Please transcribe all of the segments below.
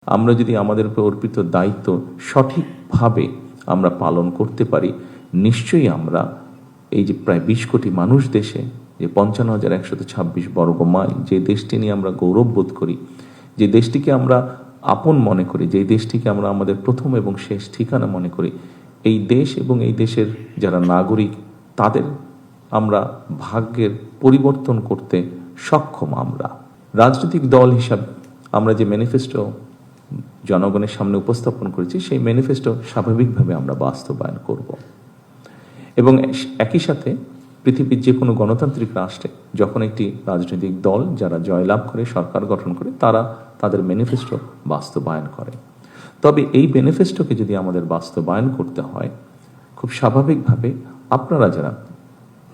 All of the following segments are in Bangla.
আমরা যদি আমাদের উপর অর্পিত দায়িত্ব সঠিকভাবে আমরা পালন করতে পারি, নিশ্চয়ই আমরা এই যে প্রায় 20 কোটি মানুষ দেশে, যে 55,126 বর্গ মাইল, যে দেশটি নিয়ে আমরা গৌরব বোধ করি, যে দেশটিকে আমরা আপন মনে করি, যে দেশটিকে আমরা আমাদের প্রথম এবং শেষ ঠিকানা মনে করি, এই দেশ এবং এই দেশের যারা নাগরিক, তাদের আমরা ভাগ্যের পরিবর্তন করতে সক্ষম। আমরা রাজনৈতিক দল হিসাবে আমরা যে ম্যানিফেস্টো জনগণের সামনে উপস্থাপন করেছি, সেই ম্যানিফেস্টো স্বাভাবিকভাবে আমরা বাস্তবায়ন করব এবং একই সাথে পৃথিবীর যে কোনো গণতান্ত্রিক রাষ্ট্রে যখন একটি রাজনৈতিক দল যারা জয়লাভ করে সরকার গঠন করে, তারা তাদের ম্যানিফেস্টো বাস্তবায়ন করে। তবে এই ম্যানিফেস্টোকে যদি আমাদের বাস্তবায়ন করতে হয়, খুব স্বাভাবিকভাবে আপনারা যারা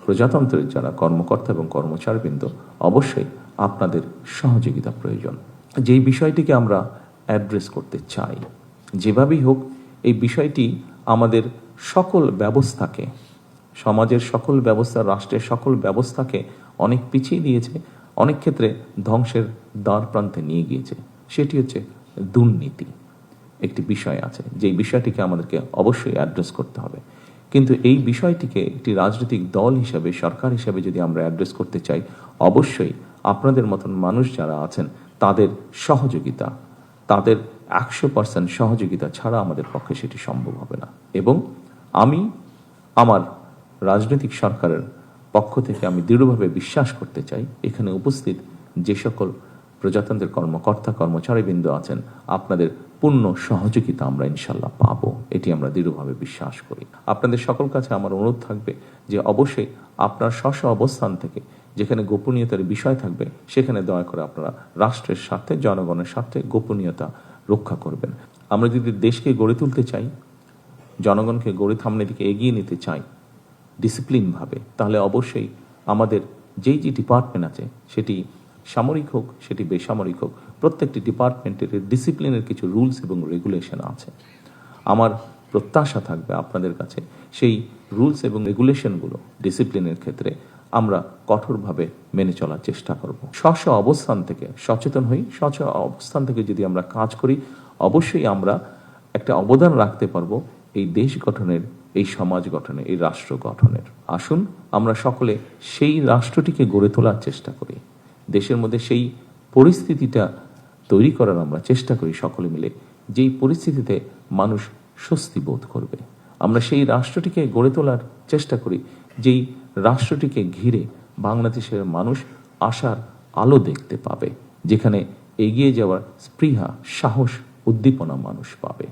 প্রজাতন্ত্রের যারা কর্মকর্তা এবং কর্মচারীবৃন্দ, অবশ্যই আপনাদের সহযোগিতা প্রয়োজন। যেই বিষয়টিকে আমরা অ্যাড্রেস করতে চাই, যেভাবেই হোক, এই বিষয়টি আমাদের সকল ব্যবস্থাকে, সমাজের সকল ব্যবস্থা, রাষ্ট্রের সকল ব্যবস্থাকে অনেক পিছিয়ে দিয়েছে, অনেক ক্ষেত্রে ধ্বংসের দ্বার প্রান্তে নিয়ে গিয়েছে। সেটি হচ্ছে দুর্নীতি। একটি বিষয় আছে, যেই বিষয়টিকে আমাদেরকে অবশ্যই অ্যাড্রেস করতে হবে। কিন্তু এই বিষয়টিকে একটি রাজনৈতিক দল হিসাবে, সরকার হিসাবে যদি আমরা অ্যাড্রেস করতে চাই, অবশ্যই আপনাদের মতন মানুষ যারা আছেন তাদের সহযোগিতা, তাদের 100% সহযোগিতা ছাড়া আমাদের পক্ষে সেটি সম্ভব হবে না। এবং আমি আমার রাজনৈতিক সরকারের পক্ষ থেকে আমি দৃঢ়ভাবে বিশ্বাস করতে চাই, এখানে উপস্থিত যে সকল প্রজাতন্ত্রের কর্মকর্তা কর্মচারীবৃন্দ আছেন, আপনাদের পূর্ণ সহযোগিতা আমরা ইনশাল্লাহ পাবো, এটি আমরা দৃঢ়ভাবে বিশ্বাস করি। আপনাদের সকল কাছে আমার অনুরোধ থাকবে যে অবশ্যই আপনার স্ব অবস্থান থেকে যেখানে গোপনীয়তার বিষয় থাকবে, সেখানে দয়া করে আপনারা রাষ্ট্রের স্বার্থে, জনগণের স্বার্থে গোপনীয়তা রক্ষা করবেন। আমরা যদি দেশকে গড়ে তুলতে চাই, জনগণকে গড়ে সামনের দিকে এগিয়ে নিতে চাই ডিসিপ্লিনভাবে, তাহলে অবশ্যই আমাদের যেই যে ডিপার্টমেন্ট আছে, সেটি সামরিক হোক, সেটি বেসামরিক হোক, প্রত্যেকটি ডিপার্টমেন্টের ডিসিপ্লিনের কিছু রুলস এবং রেগুলেশন আছে। আমার প্রত্যাশা থাকবে আপনাদের কাছে সেই রুলস এবং রেগুলেশনগুলো ডিসিপ্লিনের ক্ষেত্রে আমরা কঠোরভাবে মেনে চলার চেষ্টা করব। স্ব অবস্থান থেকে সচেতন হই, অবস্থান থেকে যদি আমরা কাজ করি, অবশ্যই আমরা একটা অবদান রাখতে পারবো এই দেশ গঠনের, এই সমাজ গঠনে, এই রাষ্ট্র গঠনের। আসুন আমরা সকলে সেই রাষ্ট্রটিকে গড়ে তোলার চেষ্টা করি, দেশের মধ্যে সেই পরিস্থিতিটা তৈরি করার আমরা চেষ্টা করি সকলে মিলে, যেই পরিস্থিতিতে মানুষ স্বস্তি বোধ করবে। আমরা সেই রাষ্ট্রটিকে গড়ে তোলার চেষ্টা করি, যেই রাষ্ট্রটিকে ঘিরে বাংলাদেশের মানুষ আশার আলো দেখতে পাবে, যেখানে এগিয়ে যাওয়ার স্পৃহা, সাহস, উদ্দীপনা মানুষ পাবে।